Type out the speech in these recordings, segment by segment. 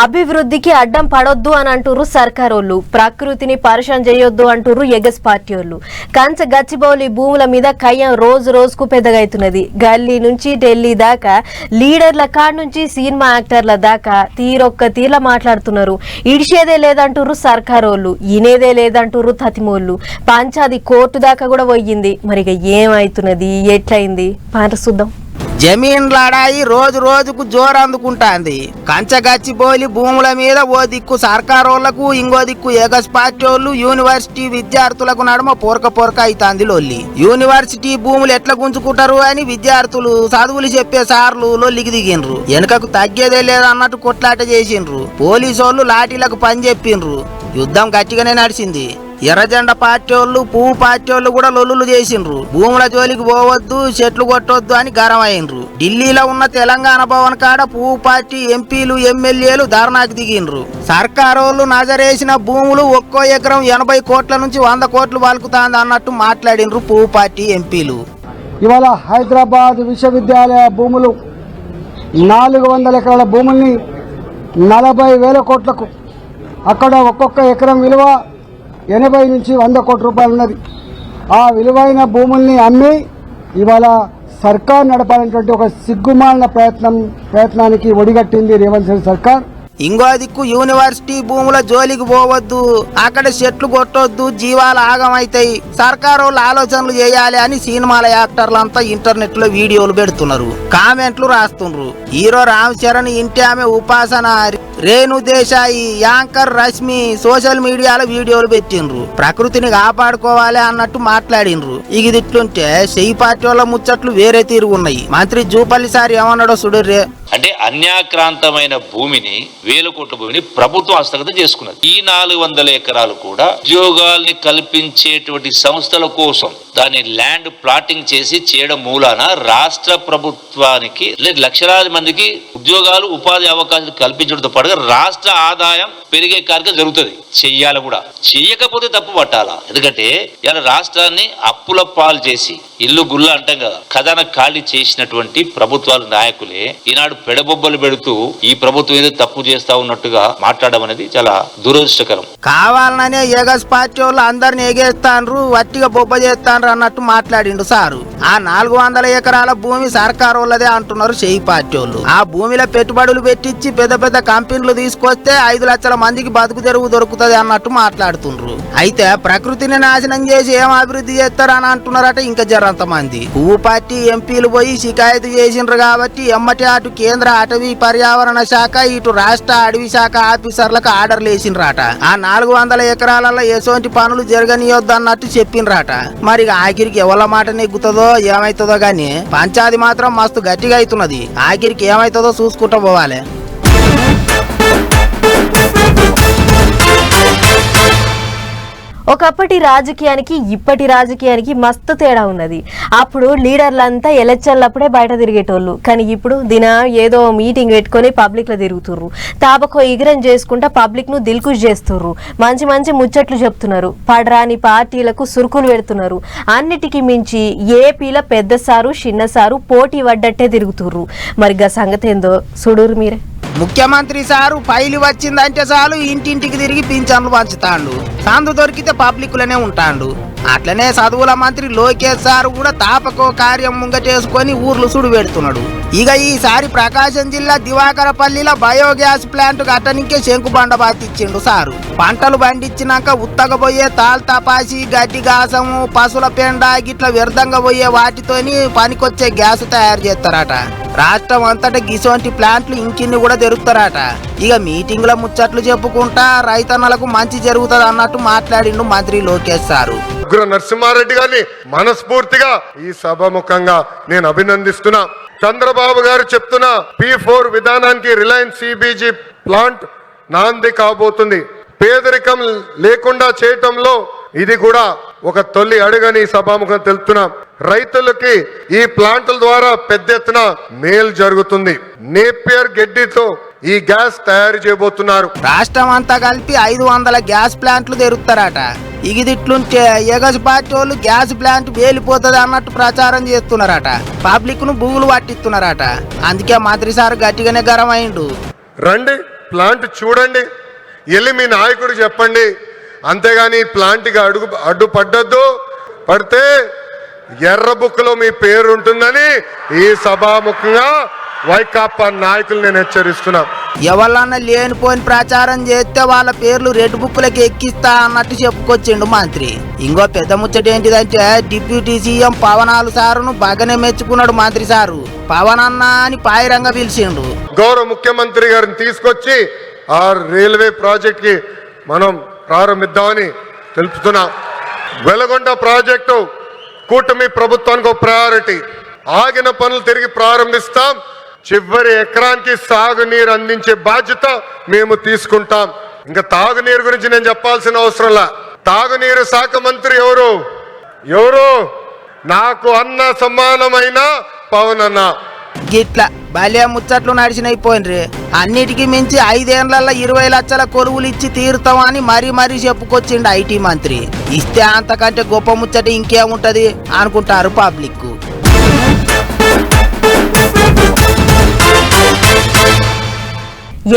అభివృద్ధికి అడ్డం పడొద్దు అని అంటురు సర్కారోళ్ళు, ప్రకృతిని పరిశం చేయొద్దు అంటురు ఎగస్ పార్టీ వాళ్ళు. కంచ గచ్చిబౌలి భూముల మీద కయ్యం రోజు రోజుకు పెద్దగైతున్నది. గల్లీ నుంచి ఢిల్లీ దాకా, లీడర్ల కాడ నుంచి సినిమా యాక్టర్ల దాకా తీరొక్క తీర్ల మాట్లాడుతున్నారు. ఇడిచేదే లేదంటురు సర్కారోళ్ళు, ఇనేదే లేదంటురు తతిమోళ్ళు. పంచాది కోర్టు దాకా కూడా పోయింది. మరి ఏమైతున్నది, ఎట్లయింది చూద్దాం. జమీన్ లడాయి రోజు రోజుకు జోరు అందుకుంటాంది. కంచగచ్చిబోలి భూముల మీద ఓ దిక్కు సర్కారోళ్లకు, ఇంకో దిక్కు ఎగస్ పార్టీ వాళ్ళు, యూనివర్సిటీ విద్యార్థులకు నడుమ పొరక అయితాంది లొల్లి. యూనివర్సిటీ భూములు ఎట్లా గుంజుకుంటారు అని విద్యార్థులు చదువులు చెప్పే సార్లు లొల్లికి దిగిండ్రు. వెనుకకు తగ్గేదే లేదన్నట్టు కొట్లాట చేసిండ్రు. పోలీసోళ్ళు లాఠీలకు పని చెప్పిండ్రు. యుద్ధం గట్టిగానే నడిచింది. ఎర్రజెండ పార్టీ వాళ్ళు, పువ్వు పార్టీ వాళ్ళు కూడా లొల్లులు చేసిండ్రు. భూముల జోలికి పోవద్దు, చెట్లు కొట్టొద్దు అని గరం అయిండ్రు. ఢిల్లీలో ఉన్న తెలంగాణ భవన్ కాడ పువ్వు పార్టీ ఎంపీలు, ఎమ్మెల్యేలు ధర్నాకు దిగిండ్రు. సర్కారోళ్ళు నజరేసిన భూములు ఒక్కో ఎకరం 80 కోట్ల నుంచి 100 కోట్లు పలుకుతాంది అన్నట్టు మాట్లాడిండ్రు పువ్వు పార్టీ ఎంపీలు. ఇవాళ హైదరాబాద్ విశ్వవిద్యాలయ భూములు 400 ఎకరాల భూముల్ని 40,000 కోట్లకు, అక్కడ ఒక్కొక్క ఎకరం విలువ 80 నుంచి 100 కోట్ల రూపాయలు ఉన్నది. ఆ విలువైన భూముల్ని అమ్మి ఇవాళ సర్కార్ నడపాలనేటువంటి ఒక సిగ్గుమాలిన ప్రయత్నానికి ఒడిగట్టింది రేవంత్ రెడ్డి సర్కార్. ఇంకో దిక్కు యూనివర్సిటీ భూముల జోలికి పోవద్దు, అక్కడ చెట్లు కొట్టొద్దు, జీవాలు ఆగమైతాయి, సర్కారోళ్ళు ఆలోచనలు చేయాలి అని సినిమాల యాక్టర్లంతా ఇంటర్నెట్ లో వీడియోలు పెడుతున్నారు, కామెంట్లు రాస్తున్నారు. హీరో రామ్ చరణ్ ఇంటి ఆమె ఉపాసన, రేణు దేశాయి, యాంకర్ రష్మి సోషల్ మీడియాలో వీడియోలు పెట్టిండ్రు. ప్రకృతిని కాపాడుకోవాలి అన్నట్టు మాట్లాడిండ్రు. ఇది ఇట్లుంటే చెయ్యి పార్టీ వాళ్ళ ముచ్చట్లు వేరే తీరుగున్నాయి. మంత్రి జూపల్లి సార్ ఏమన్నాడో చూడుర్రే. అంటే అన్యాక్రాంతమైన భూమిని 1000 కోట్ల భూమిని ప్రభుత్వం హస్తగతం చేసుకున్నది. ఈ 400 ఎకరాలు కూడా ఉద్యోగాల్ని కల్పించేటువంటి సంస్థల కోసం దాన్ని ల్యాండ్ ప్లాటింగ్ చేసి చేయడం మూలాన రాష్ట్ర ప్రభుత్వానికి లక్షలాది మందికి ఉద్యోగాలు, ఉపాధి అవకాశాలు కల్పించడంతో పాటుగా రాష్ట్ర ఆదాయం పెరిగే కార్యక్రమం జరుగుతుంది. చెయ్యాలి కూడా, చెయ్యకపోతే తప్పు పట్టాలా. ఎందుకంటే ఇలా రాష్ట్రాన్ని అప్పుల పాలు చేసి ఇల్లు గుల్ల అంటాం కదా, ఖజానా ఖాళీ చేసినటువంటి ప్రభుత్వాల నాయకులే ఈనాడు పెడబొబ్బలు పెడుతూ ఈ ప్రభుత్వం ఏదో తప్పు చేస్తా ఉన్నట్టుగా మాట్లాడడం అనేది చాలా దురదృష్టకరం. కావాలనే ఎగస్ పార్టీ వాళ్ళు అందరిని ఎగేస్తాండ్రు, వట్టిగా బొబ్బ చేస్తాండ్రు అన్నట్టు మాట్లాడిండు సారు. ఆ 400 ఎకరాల భూమి సర్కారు వాళ్ళదే అంటున్నారు చెయ్యి పార్టీ వాళ్ళు. ఆ భూమిలో పెట్టుబడులు పెట్టించి పెద్ద పెద్ద కంపెనీలు తీసుకొస్తే 5 లక్షల మందికి బతుకు తెరువు దొరుకుతుంది అన్నట్టు మాట్లాడుతుండ్రు. అయితే ప్రకృతిని నాశనం చేసి ఏం అభివృద్ధి చేస్తారు అని అంటున్నారట ఇంకా జరంత మంది. పువ్వు పార్టీ ఎంపీలు పోయి షికాయతు చేసిండ్రు కాబట్టి ఎమ్మటి అటు కేంద్ర అటవీ పర్యావరణ శాఖ, ఇటు రాష్ట్ర అడవి శాఖ ఆఫీసర్లకు ఆర్డర్లు వేసిండ్రాట. ఆ 400 ఎకరాలలో ఎటువంటి పనులు జరగనియొద్దు అన్నట్టు చెప్పిండ్రాట. మరి ఆఖరికి ఎవరి మాట నెగ్గుతుందో ఏమైతుందో గాని పంచాది మాత్రం మస్తు గట్టిగా అవుతున్నది. ఆఖరికి ఏమైతుందో చూసుకుంటూ పోవాలి. ఒకప్పటి రాజకీయానికి ఇప్పటి రాజకీయానికి మస్తు తేడా ఉన్నది. అప్పుడు లీడర్లంతా ఎలక్షన్లప్పుడే బయట తిరిగేటోళ్ళు, కానీ ఇప్పుడు ఏదో మీటింగ్ పెట్టుకొని పబ్లిక్ లో తిరుగుతుర్రు. తాబకో ఇగరం చేసుకుంటా పబ్లిక్ ను దిల్కుష్ చేస్తుర్రు. మంచి మంచి ముచ్చట్లు చెప్తున్నారు. పడరాని పార్టీలకు సురుకులు పెడుతున్నారు. అన్నిటికీ మించి ఏపీలో పెద్ద సారు చిన్న సారు పోటీ పడ్డట్టే తిరుగుతుర్రు. మరిగా సంగతి ఏందో చూడురు మీరే. ముఖ్యమంత్రి సారు ఫైలు వచ్చిందంటే చాలు ఇంటింటికి తిరిగి పింఛన్లు పంచుతాండు. సందు దొరికితే పబ్లిక్ లోనే ఉంటాండు. అట్లనే చదువుల మంత్రి లోకేష్ సారు కూడా తాపకో కార్యం ముంగటేసుకొని ఊర్లు సుడు పెడుతున్నాడు. ఇక ఈసారి ప్రకాశం జిల్లా దివాకరపల్లిలో బయోగ్యాస్ ప్లాంట్ కట్టనికే శంకుబండ బాతిచ్చిండు సారు. పంటలు పండించినాక ఉత్తగబోయే తాల్తాపాసి, గడ్డి గాసము, పశువుల పెండ గిట్ల వ్యర్థంగా పోయే వాటితోని పనికొచ్చే గ్యాస్ తయారు చేస్తారట. రాష్ట్రం అంతటా గిసోంటి ప్లాంట్లు ఇంకిన్ని కూడా తెరుస్తారట. ఇక మీటింగ్ లో ముచ్చట్లు చెప్పుకుంటా రైతన్నలకు మంచి జరుగుతుంది అన్నట్టు మాట్లాడిండు మంత్రి లోకేష్ సారు. నరసింహారెడ్డి గారిని మనస్ఫూర్తిగా ఈ సభాముఖంగా నేను అభినందిస్తున్నా. చంద్రబాబు గారు చెప్తున్న P4 విధానానికి రిలయన్స్ CBG ప్లాంట్ నాంది కాబోతుంది. పేదరికం లేకుండా చేయటంలో ఇది కూడా ఒక తొలి అడుగని సభాముఖం తెలుపుతున్నా. రైతులకి ఈ ప్లాంట్ల ద్వారా పెద్ద ఎత్తున మేలు జరుగుతుంది. నేపియర్ గడ్డితో ఈ గ్యాస్ తయారు చేయబోతున్నారు. రాష్ట్రం అంతా కలిపి 500 గ్యాస్ ప్లాంట్లు తెరుస్తారట. ఇగిదిట్లుంటే ఎగస్ పార్టీ వాళ్ళు గ్యాస్ ప్లాంట్ వేలిపోతుంది అన్నట్టు ప్రచారం చేస్తున్నారట. పబ్లిక్ ను భూములు పట్టిస్తున్నారట. అందుకే మంత్రి సార్ గట్టిగానే గరం అయిండు. రండి ప్లాంట్ చూడండి, వెళ్ళి మీ నాయకుడు చెప్పండి. అంతేగాని ఈ ప్లాంట్కి అడ్డుపడ్డద్దు, పడితే ఎర్ర బుక్లో మీ పేరు ఉంటుందని ఈ సభాముఖంగా వైకాపా నాయకులు నేను హెచ్చరిస్తున్నా. ఎవరన్నా లేనిపోని ప్రచారం చేస్తే వాళ్ళ పేర్లు రెడ్ బుక్లకి ఎక్కిస్తా అన్నట్టు చెప్పుకొచ్చిండు మంత్రి. ఇంకో పెద్ద ముచ్చట ఏంటిదంటే డిప్యూటీ సీఎం పవనాలు సారును బాగానే మెచ్చుకున్నాడు మంత్రి సారు. పవన్ అన్న అని పాయిరంగా పిలిచిండు. గౌరవ ముఖ్యమంత్రి గారిని తీసుకొచ్చి ఆ రైల్వే ప్రాజెక్ట్ కి మనం ప్రారంభిద్దామని తెలుపుతున్నా. వెలగొండ ప్రాజెక్టు కూటమి ప్రభుత్వానికి ఒక ప్రయారిటీ. ఆగిన పనులు తిరిగి ప్రారంభిస్తాం. చివరి ఎకరానికి సాగునీరు అందించే బాధ్యత మేము తీసుకుంటాం. ఇంకా తాగునీరు గురించి నేను చెప్పాల్సిన అవసరంలా. తాగునీరు శాఖ మంత్రి ఎవరు? నాకు అన్న సమానమైన పవన్ అన్న. గిట్లా భలే ముచ్చట్లు నడిచినైపోయినరే. అన్నిటికీ మించి 5 ఏళ్లలో 20 లక్షల కొలువులు ఇచ్చి తీరుతామని మరీ చెప్పుకొచ్చిండు ఐటీ మంత్రి. ఇస్తే అంతకంటే గొప్ప ముచ్చట ఇంకేముంటది అనుకుంటారు పబ్లిక్.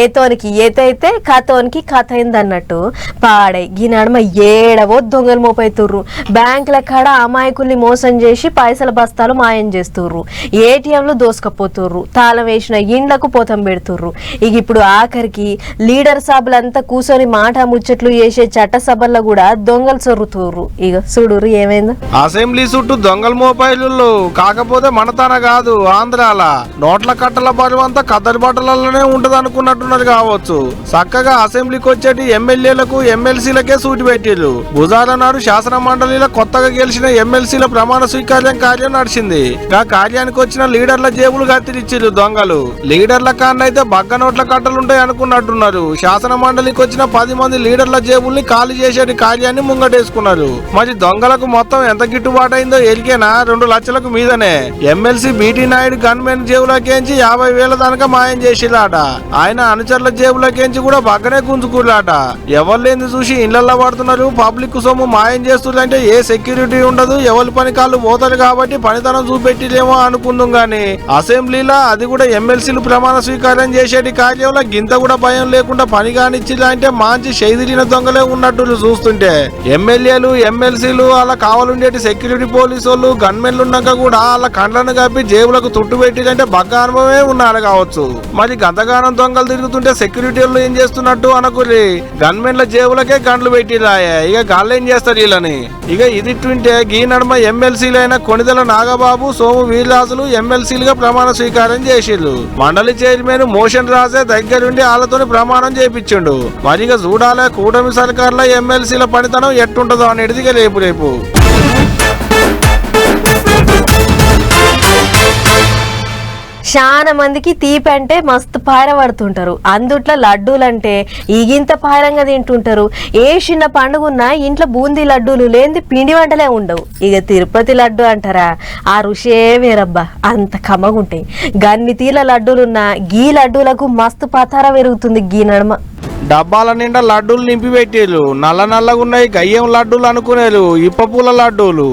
ఏతోనికి ఏతైతే కథోనికి కథ అయిందన్నట్టు పాడే ఈ నడుమ ఏడవో దొంగలు మోపైతుర్రు. బ్యాంకుల కాడ అమాయకుల్ని మోసం చేసి పైసల బస్తాలు మాయం చేస్తుర్రు. ఏటీఎంలు దోసుకపోతుర్రు. తాళం వేసిన ఇండ్లకు పోతం పెడుతుర్రు. ఇక ఇప్పుడు ఆఖరికి లీడర్ సభలంతా కూర్చొని మాట ముచ్చట్లు చేసే చట్టసభల్లో కూడా దొంగలు సొర్రుతుర్రు. ఇక చూడుర్రు ఏమైందో. అసెంబ్లీ చుట్టూ దొంగల మోపైలు కాకపోతే మనతన కాదు, ఆంధ్రాల నోట్ల కట్టల బరువంతా కద్దరి బట్టలలోనే ఉంటది అనుకున్నట్టున్నది కావచ్చు. చక్కగా అసెంబ్లీకి వచ్చేటి ఎమ్మెల్యేలకు ఎమ్మెల్సీలకే సూటి పెట్టిళ్ళు. బుధవారం నాడు శాసన మండలిలో కొత్తగా గెలిచిన ఎమ్మెల్సీల ప్రమాణ స్వీకారం కార్యం నడిచింది. ఆ కార్యానికి వచ్చిన లీడర్ల జేబులు కత్తిరిచ్చిళ్ళు దొంగలు. లీడర్ల కాన్నైతే బగ్గ నోట్ల కట్టలుంటాయి అనుకున్నట్టున్నారు. శాసన మండలికి వచ్చిన 10 మంది లీడర్ల జేబుల్ని ఖాళీ చేసేటి కార్యాన్ని ముంగటేసుకున్నారు. మరి దొంగలకు మొత్తం ఎంత గిట్టుబాటు అయిందో ఎరికేనా? 2 లక్షలకు మీదనే. ఎమ్మెల్సీ బీటీ నాయుడు గన్మెన్ జేబులకేంచి 50,000 దాకా మాయం చేసిలాట. ఆయన అనుచరుల జేబులకేంచి కూడా బగ్గనే గుంజుకులాట. ఎవరు చూసి ఇళ్లలో పడుతున్నారు. పబ్లిక్ సొమ్ము మాయం చేస్తుందంటే ఏ సెక్యూరిటీ ఉండదు, ఎవరి పని కాళ్ళు పోతారు కాబట్టి పనితనం చూపెట్టిలేమో అనుకుందాం గాని అసెంబ్లీలో అది కూడా ఎమ్మెల్సీలు ప్రమాణ స్వీకారం చేసేటి కార్యంలో గింత కూడా భయం లేకుండా పని కానిచ్చిలా మంచి శైదిలిన దొంగలే ఉన్నట్టు చూస్తుంటే ఎమ్మెల్యేలు ఎమ్మెల్సీలు అలా కావాలండేటి సెక్యూరిటీ పోలీసు వాళ్ళు గన్మెన్లు ఉన్నాక కూడా అలా కండ్లను కప్పి జేబులకు తుట్టు పెట్టిలంటే బగ్గ అనుభవమే ఉన్నారు కావచ్చు. మరి గంతగానం దొంగలు తిరుగుతుంటే సెక్యూరిటీ వాళ్ళు ఏం చేస్తున్నట్టు అనుకుని గన్మెన్ల జేబులకే గంటలు పెట్టిరాయ. ఇక గాళ్ళు ఏం చేస్తారు వీళ్ళని. ఇక ఇది ట్వింటే గీ నడుమ ఎమ్మెల్సీలైన కొణిదెల నాగబాబు, సోము వీర్రాజులు ఎమ్మెల్సీలుగా ప్రమాణ స్వీకారం చేసిళ్ళు. మండలి చైర్మన్ మోషన్ రాజే దగ్గరుండి వాళ్ళతోని ప్రమాణం చేయించిండు. మరిగా చూడాలే కూటమి సర్కార్ల ఎమ్మెల్సీల పనితనం ఎట్టుంటదో అనేది రేపు. చాలా మందికి తీపి అంటే మస్తు పార పడుతుంటారు. అందుట్లో లడ్డూలంటే ఈగింత పారంగా తింటుంటారు. ఏ చిన్న పండుగున్నా ఇంట్లో బూందీ లడ్డూలు లేని పిండి వంటలే ఉండవు. ఇక తిరుపతి లడ్డు అంటారా, ఆ రుషే వేరబ్బా, అంత కమ్మగుంటాయి. గన్ని తీల లడ్డూలున్నా గీ లడ్డూలకు మస్తు పతార పెరుగుతుంది గీ నడమ. డబ్బాల నిండా లడ్డూలు నింపి పెట్టేరు. నల్లగున్నాయి గయ్యం లడ్డూలు అనుకునేరు. ఇప్పపూల లడ్డూలు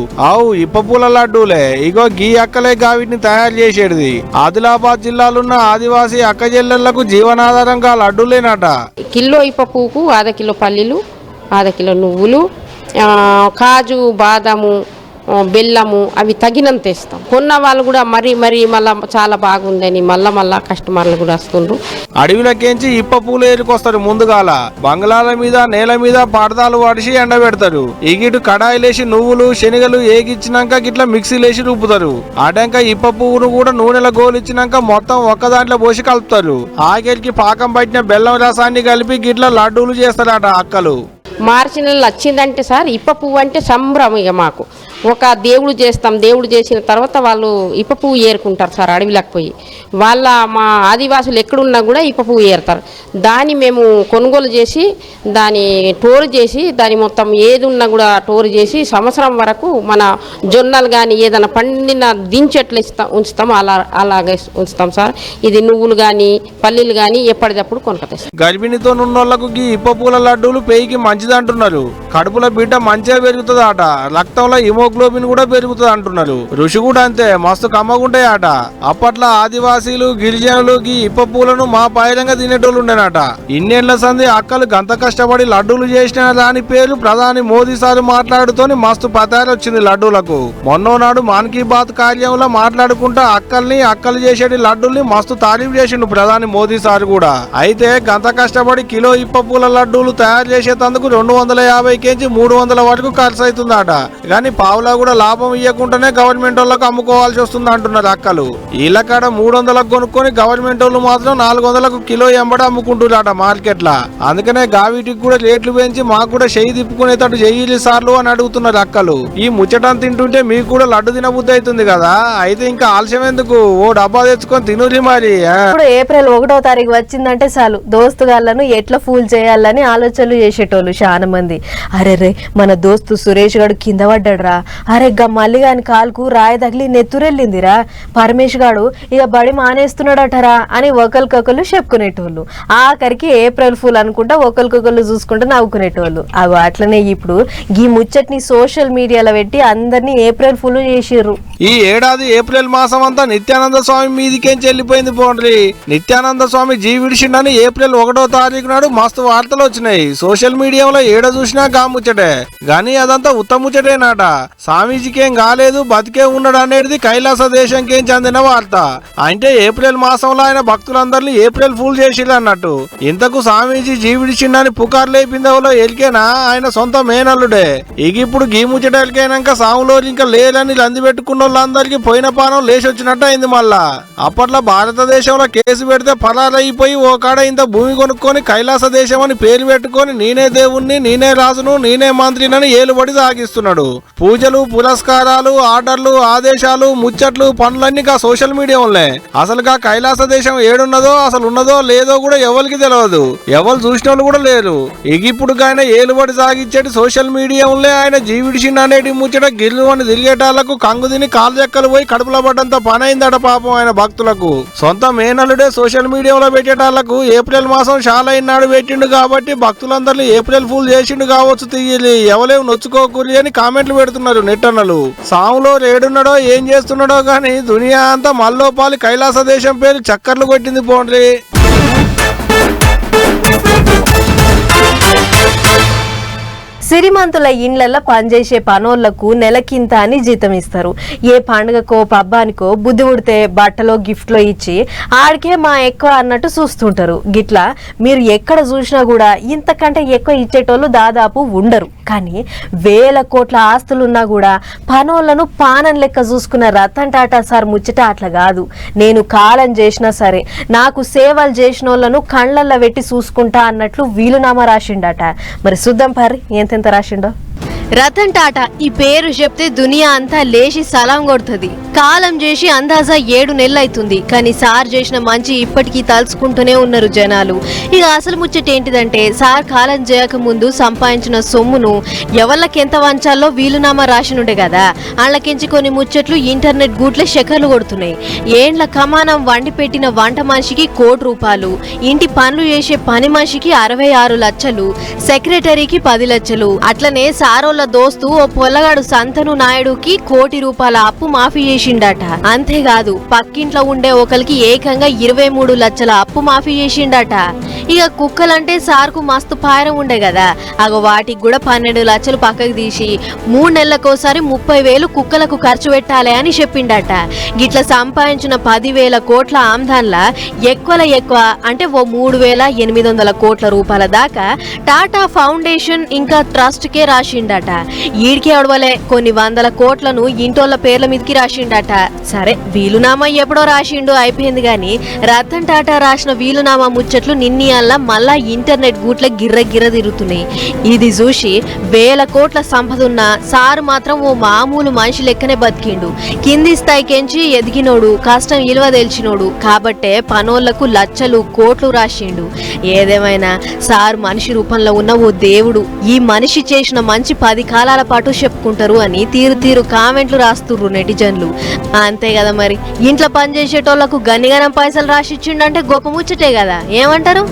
ఇప్పపూల లడ్డూలే. ఇగో గీ అక్కలే వీటిని తయారు చేసేది. ఆదిలాబాద్ జిల్లాలున్న ఆదివాసీ అక్క చెల్లెళ్లకు జీవనాధారంగా లడ్డూలేనట. కిలో ఇప్పపుకు 1/2 కిలో పల్లీలు, 1/2 కిలో నువ్వులు, కాజు, బాదాము, బెల్లము అవి తగినంత ఇస్తాం. కొన్న వాళ్ళు కూడా మరీ మళ్ళా చాలా బాగుందని మళ్ళా కస్టమర్లు కూడా వస్తుండ్రు. అడవిలకేంచి ఇప్ప పూలు ఏరుకొస్తారు. ముందుగాల బంగ్లాల మీద నేల మీద పడదాలు వాడిసి ఎండబెడతారు. ఇగిటు కడాయిలేసి నువ్వులు శనగలు ఏగిచ్చినాక గిట్లా మిక్సీలేసి రుబ్బుతారు. ఆడంక ఇప్ప పువ్వును కూడా నూనెల గోలిచ్చినాక మొత్తం ఒక్క దాంట్లో పోసి కలుపుతారు. ఆఖరికి పాకం పట్టిన బెల్లం రసాన్ని కలిపి గిట్లా లడ్డూలు చేస్తారట అక్కలు. మార్చి నెలలు వచ్చిందంటే సార్ ఇప్ప పువ్వు అంటే సంబరం. ఇక మాకు ఒక దేవుడు చేస్తాం. దేవుడు చేసిన తర్వాత వాళ్ళు ఇప్ప పువ్వు ఏరుకుంటారు సార్. అడవిలోకి పోయి మా ఆదివాసులు ఎక్కడున్నా కూడా ఇప్ప పువ్వు ఏరుతారు. దాన్ని మేము కొనుగోలు చేసి దాన్ని టోరు చేసి దాని మొత్తం ఏది ఉన్నా కూడా టోరు చేసి సంవత్సరం వరకు మన జొన్నలు కానీ ఏదైనా పండిన దించెట్లు ఉంచుతాం. అలాగే ఉంచుతాం సార్. ఇది నువ్వులు కానీ పల్లీలు కానీ ఎప్పటికప్పుడు కొనుక్కొస్తాం. గర్భిణితో ఉన్నోళ్లకు ఇప్ప పూల లడ్డూలు పేయికి మంచిదంటున్నారు. కడుపుల బిడ్డ మంచిగా పెరుగుతుందట. రక్తంలో హిమోగ్లోబిన్ హిమోగ్లోబిన్ కూడా పెరుగుతుంది అంటున్నారు. రుచి కూడా అంతే, మస్తు కమ్మగుంటాయట. అప్పట్లో ఆదివాసీలు గిరిజనులు ఈ ఇప్ప పూలను మా పాయలంగా తినేటోళ్ళు ఉండేనట. ఇన్నేళ్ల సంది అక్కలు గంత కష్టపడి లడ్డూలు చేసిన దాని పేరు ప్రధాని మోదీ సార్ మాట్లాడుతోని మస్తు పతారు వచ్చింది లడ్డూలకు. మొన్నో నాడు మన్ కీ బాత్ కార్యంలో మాట్లాడుకుంటా అక్కలు చేసేటి లడ్డూల్ని మస్తు తారీఫ్ చేసిండు ప్రధాని మోదీ సార్ కూడా. అయితే గంత కష్టపడి కిలో ఇప్ప పూల లడ్డూలు తయారు చేసేందుకు 250 కేంచి 300 వరకు ఖర్చు అవుతుందట. కానీ పావులా కూడా లాభం ఇవ్వకుండానే గవర్నమెంట్ వాళ్ళకు అమ్ముకోవాల్సి వస్తుంది అంటున్నారు అక్కలు. వీళ్ళ కాడ 300లకు కొనుక్కొని గవర్నమెంట్ వాళ్ళు మాత్రం 400లకు కిలో ఎంబడి అమ్ముకుంటున్నారట మార్కెట్ లా. అందుకనే గావిటికి కూడా రేట్లు పెంచి మాకు కూడా చెయ్యి తిప్పుకునేటట్టు చెయ్యి సార్లు అని అడుగుతున్నారు అక్కలు. ఈ ముచ్చటం తింటుంటే మీకు కూడా లడ్డు తినబుద్ధి అవుతుంది కదా, అయితే ఇంకా ఆలస్యం ఎందుకు, ఓ డబ్బా తెచ్చుకొని తినురి మరి. ఇప్పుడు ఏప్రిల్ 1వ తారీఖు వచ్చిందంటే చాలు దోస్తుగాళ్లను ఎట్లా ఫూల్ చేయాలని ఆలోచనలు చేసేటోళ్ళు చాలా మంది. అరే రే మన దోస్తు సురేష్ గాడు కింద పడ్డాడురా, అరే గా మల్లిగాని కాలుకు రాయి తగిలి నెత్తురెళ్ళిందిరా, పరమేష్ గాడు ఇక బడి మానేస్తున్నాడటరా అని ఒకరికొకరు చెప్పుకునేటోళ్ళు. ఆఖరికి ఏప్రిల్ ఫుల్ అనుకుంటా ఒకరికొకరు చూసుకుంటూ నవ్వుకునేటోళ్ళు. అవి అట్లనే ఇప్పుడు ఈ ముచ్చట్ని సోషల్ మీడియాలో పెట్టి అందరినీ ఏప్రిల్ ఫుల్ చేసిర్రు. ఈ ఏడాది ఏప్రిల్ మాసం అంతా నిత్యానంద స్వామి మీదికేంచి వెళ్ళిపోయింది పోండ్రి. నిత్యానంద స్వామి జీవిడిచిండని ఏప్రిల్ 1వ తారీఖు నాడు మస్తు వార్తలు వచ్చినాయి. సోషల్ మీడియాలో ఏడ చూసినా గాముచ్చటే, గానీ అదంతా ఉత్తముచ్చటేనాట. స్వామీజీకేం కాలేదు, బతికే ఉన్నాడు అనేది కైలాస దేశంకేం చెందిన వార్త. అంటే ఏప్రిల్ మాసంలో ఆయన భక్తులందరినీ ఏప్రిల్ ఫూల్ చేసిరు అన్నట్టు. ఇంతకు స్వామీజీ జీవిడిచిండని పుకారు లేపిందవలో ఎలికేనా ఆయన సొంత మేనల్లుడే. ఇక ఇప్పుడు గీముచ్చట ఎలికైనాక సాములో ఇంకా లేదని లంది పెట్టుకున్న వాళ్ళందరికీ పోయిన పానం లేచొచ్చినట్టు అయింది. మళ్ళా అప్పట్లో భారతదేశంలో కేసు పెడితే పరారైపోయి ఓ కాడ ఇంత భూమి కొనుక్కొని కైలాస దేశం అని పేరు పెట్టుకొని నేనే దేవుణ్ణి, నేనే రాజును, నేనే మంత్రినని ఏలుబడి సాగిస్తున్నాడు. పూజలు, పురస్కారాలు, ఆర్డర్లు, ఆదేశాలు, ముచ్చట్లు, పనులన్నీ కా సోషల్ మీడియా వల్లే. అసలుగా కైలాస దేశం ఏడున్నదో అసలు ఉన్నదో లేదో కూడా ఎవరికి తెలియదు, ఎవరు చూసిన వాళ్ళు కూడా లేరు. ఇప్పుడు ఆయన ఏలుబడి సాగించేటి సోషల్ మీడియా వల్లే. ఆయన జీవిడిచిండు అనేటి ముచ్చట గిల్లు అని తిరిగేటాళ్లకు కంగు తిని కాలు చెక్కలు పోయి కడుపులో పడ్డంత పని అయిందట పాపం ఆయన భక్తులకు. సొంత మేనల్లుడే సోషల్ మీడియాలో పెట్టేటాళ్లకు ఏప్రిల్ మాసం షాలైనాడు పెట్టిండు కాబట్టి భక్తులందరినీ ఏప్రిల్ ఫూల్ చేసిండు కావచ్చు, తీయాలి ఎవలేం నొచ్చుకోకూరి అని కామెంట్లు పెడుతున్నారు నెట్టన్నలు. సాములో రేడున్నాడో ఏం చేస్తున్నాడో గాని దునియా అంతా మల్లోపాలి కైలాస దేశం పేరు చక్కర్లు కొట్టింది పోండ్రి. సిరిమంతుల ఇండ్లలో పనిచేసే పనోళ్లకు నెలకింత అని జీతం ఇస్తారు. ఏ పండుగకో పబ్బానికో బుద్ధి ఉడితే బట్టలో గిఫ్ట్లో ఇచ్చి ఆడికే మా ఎక్కువ అన్నట్టు చూస్తుంటారు. గిట్లా మీరు ఎక్కడ చూసినా కూడా ఇంతకంటే ఎక్కువ ఇచ్చేటోళ్ళు దాదాపు ఉండరు. కానీ వేల కోట్ల ఆస్తులున్నా కూడా పనోళ్లను పానం లెక్క చూసుకున్న రతన్ టాటా సార్ ముచ్చట అట్లా కాదు. నేను కాలం చేసినా సరే నాకు సేవలు చేసిన వాళ్ళను కళ్ళల్లో పెట్టి చూసుకుంటా అన్నట్లు వీలునామా రాసిండట. మరి చూద్దాం పరి ఎంత రాసిండో. రతన్ టాటా ఈ పేరు చెప్తే దునియా అంతా లేచి సలాం కొడుతుంది. కాలం చేసి అందాజా 7 నెలలు అవుతుంది. కానీ సార్ చేసిన మంచి ఇప్పటికీ తలుచుకుంటూనే ఉన్నారు జనాలు. ఇక అసలు ముచ్చట ఏంటిదంటే సార్ కాలం చేయక ముందు సంపాదించిన సొమ్మును ఎవళ్ళకెంత వంచాలో వీలునామా రాసినుండే కదా, వాళ్ళకించి కొన్ని ముచ్చట్లు ఇంటర్నెట్ గూట్లే శకర్లు కొడుతున్నాయి. ఏండ్ల కమానం వండి పెట్టిన వంట మనిషికి 1 కోటి రూపాయలు, ఇంటి పనులు చేసే పని మనిషికి 66 లక్షలు, సెక్రటరీకి 10 లక్షలు. అట్లనే సారోళ్ళ దోస్తు ఓ పొల్లగాడు సంతను నాయుడుకి 1 కోటి రూపాయల అప్పు మాఫీ చేసిండట. అంతేకాదు పక్కింట్లో ఉండే ఒకరికి ఏకంగా 23 లక్షల అప్పు మాఫీ చేసిండట. ఇక కుక్కలంటే సార్కు మస్తు పారం ఉండే కదా, అగో వాటికి కూడా 12 లక్షలు పక్కకు తీసి 3 నెలలకోసారి 30,000 కుక్కలకు ఖర్చు పెట్టాలి అని చెప్పిండట. గిట్లా సంపాదించిన 10,000 కోట్ల ఆమ్దాన్లా ఎక్కువ అంటే ఓ 3,800 కోట్ల రూపాయల దాకా టాటా ఫౌండేషన్ ఇంకా ట్రస్ట్ కే రాసిండట. ఈడికి అడవలే కొన్ని 100 కోట్లను ఇంటోళ్ళ పేర్ల మీదకి రాసిండట. సరే వీలునామా ఎప్పుడో రాసిండు అయిపోయింది. గాని రతన్ టాటా రాసిన వీలునామా ముచ్చట్లు నిన్నీయల్లా మళ్ళా ఇంటర్నెట్ గూట్ల గిర్ర తిరుగుతున్నాయి. ఇది చూసి 1000 కోట్ల సంపద ఉన్న సారు మాత్రం ఓ మామూలు మనిషి లెక్కనే బతికిండు. కింది స్థాయికెంచి ఎదిగినోడు, కష్టం ఇలువ తెలిసినోడు కాబట్టే పనోళ్లకు లక్షలు కోట్లు రాసిండు. ఏదేమైనా సార్ మనిషి రూపంలో ఉన్న ఓ దేవుడు. ఈ మనిషి చేసిన మంచి 10 కాలాల పాటు చెప్పుకుంటారు అని తీరు కామెంట్లు రాస్తుర్రు నెటిజన్లు. అంతే కదా మరి, ఇంట్లో పనిచేసేటోళ్లకు గన్నిగనం పైసలు రాసిచ్చిండంటే గొప్ప ముచ్చటే కదా, ఏమంటారు?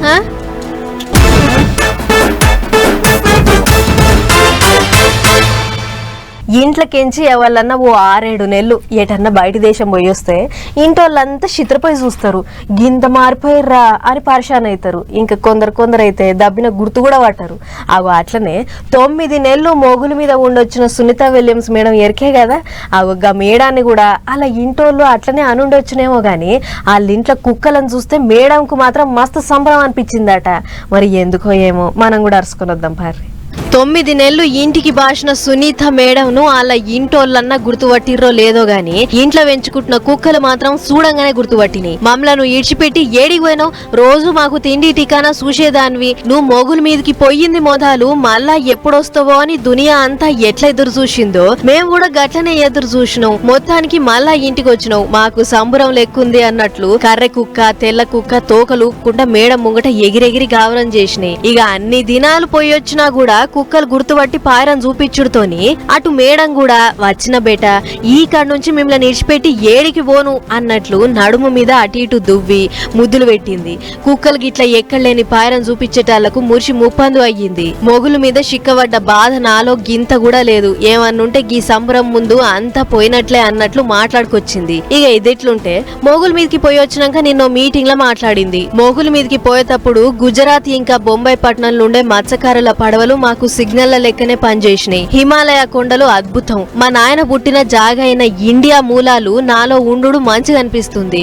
ఇంట్లోకెంచి ఎవరన్నా ఓ 6-7 నెలలు ఎటన్నా బయట దేశం పోయి వస్తే ఇంటోళ్ళంతా చిత్రపోయి చూస్తారు, గింత మారిపోయిర్రా అని పరిశాన్ అవుతారు. ఇంకా కొందరు అయితే దబ్బిన గుర్తు కూడా పట్టారు. అగో అట్లనే 9 నెలలు మొగుల మీద ఉండొచ్చిన సునీత విలియమ్స్ మేడం ఎరికే కదా. అగొగ్గ మేడాన్ని కూడా అలా ఇంటోళ్ళు అట్లనే అనుండొచ్చునేమో గాని వాళ్ళ ఇంట్లో కుక్కలను చూస్తే మేడంకు మాత్రం మస్తు సంబరం అనిపించిందట. మరి ఎందుకో ఏమో, మనం కూడా అరుచుకొని వద్దాం పారి. 9 నెలలు ఇంటికి బాసిన సునీత మేడంను వాళ్ళ ఇంటోళ్ళన్నా గుర్తుపట్టిర్రో లేదో గాని ఇంట్లో పెంచుకుంటున్న కుక్కలు మాత్రం చూడంగానే గుర్తుపట్టినాయి. మమ్మలను ఈడ్చిపెట్టి ఏడికి పోయినావు, రోజు మాకు తిండి టికానా చూసేదానివి, నువ్వు మొగుల మీదకి పోయింది మొదలు మళ్ళా ఎప్పుడొస్తావో అని దునియా అంతా ఎట్లా ఎదురు చూసిందో మేము కూడా గట్లనే ఎదురు చూసినాం. మొత్తానికి మళ్ళా ఇంటికి వచ్చినావు, మాకు సంబరం లెక్కుంది అన్నట్లు కర్రె కుక్క తెల్ల కుక్క తోకలుక్కుండా మేడం ముంగట ఎగిరెగిరి గావరం చేసినాయి. ఇక అన్ని దినాలు పోయి వచ్చినా కూడా కుక్కలు గుర్తుపట్టి పాయరం చూపించుడుతోని అటు మేడం కూడా వచ్చిన బేట ఈ కాడ నుంచి మిమ్మల్ని నిడిచిపెట్టి ఏడికి పోను అన్నట్లు నడుము మీద అటు ఇటు దువ్వి ముద్దులు పెట్టింది. కుక్కలు గిట్ల ఎక్కడలేని పాయరం చూపించేటాళ్లకు మురిసి ముప్పందు అయ్యింది. మొగుల మీద చిక్కబడ్డ బాధ నాలో గింత కూడా లేదు. ఏమన్నుంటే గీ సంబరం ముందు అంతా పోయినట్లే అన్నట్లు మాట్లాడుకొచ్చింది. ఇక ఇదిట్లుంటే మొగుల మీదకి పోయి వచ్చినాక నిన్నో మీటింగ్ లో మాట్లాడింది. మొగుల మీదకి పోయేటప్పుడు గుజరాత్ ఇంకా బొంబాయి పట్టణంలో ఉండే మత్స్యకారుల పడవలు మాకు సిగ్నల్ల లెక్కనే పనిచేసినాయి. హిమాలయ కొండలు అద్భుతం. మా నాయన పుట్టిన జాగా అయిన ఇండియా మూలాలు నాలో ఉండు మంచిగా అనిపిస్తుంది.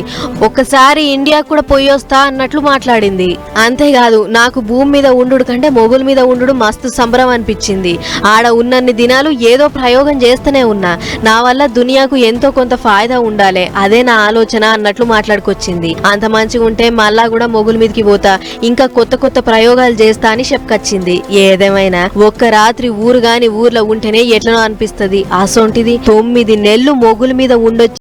ఒక్కసారి ఇండియా కూడా పోయి వస్తా అన్నట్లు మాట్లాడింది. అంతేకాదు నాకు భూమి మీద ఉండు కంటే మొగుల మీద ఉండు మస్తు సంబరం అనిపించింది. ఆడ ఉన్నన్ని దినాలు ఏదో ప్రయోగం చేస్తూనే ఉన్నా, నా వల్ల దునియాకు ఎంతో కొంత ఫాయిదా ఉండాలి, అదే నా ఆలోచన అన్నట్లు మాట్లాడుకొచ్చింది. అంత మంచిగా ఉంటే మళ్ళా కూడా మొగుల మీదకి పోతా, ఇంకా కొత్త కొత్త ప్రయోగాలు చేస్తా అని చెప్పుకొచ్చింది. ఏదేమైనా ఒక్క రాత్రి ఊరు గాని ఊర్లో ఉంటేనే ఎట్లనో అనిపిస్తది. అసొంటిది 9 నెలలు మొగుల మీద ఉండొచ్చు